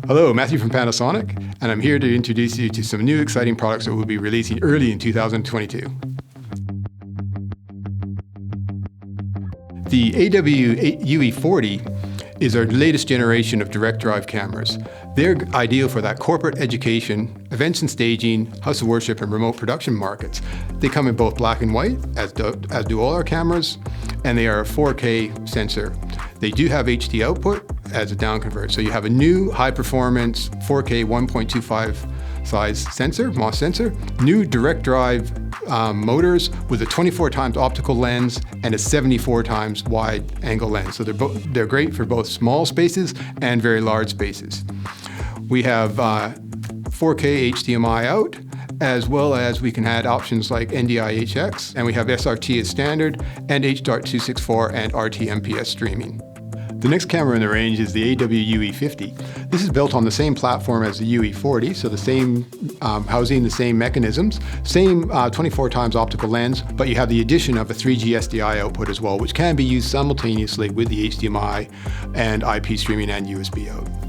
Hello, Matthew from Panasonic, and I'm here to introduce you to some new exciting products that we'll be releasing early in 2022. The AW-UE40 is our latest generation of direct drive cameras. They're ideal for that corporate education, events and staging, house of worship, and remote production markets. They come in both black and white, as do all our cameras, and they are a 4K sensor. They do have HD output as a down convert. So you have a new high performance 4K 1.25 size sensor, MOS sensor, new direct drive motors with a 24 times optical lens and a 74 times wide angle lens. So they're great for both small spaces and very large spaces. We have 4K HDMI out, as well as we can add options like NDI HX, and we have SRT as standard, and H.264 and RTMPS streaming. The next camera in the range is the AW-UE50. This is built on the same platform as the UE40, so the same housing, the same mechanisms, same 24 times optical lens, but you have the addition of a 3G SDI output as well, which can be used simultaneously with the HDMI and IP streaming and USB out.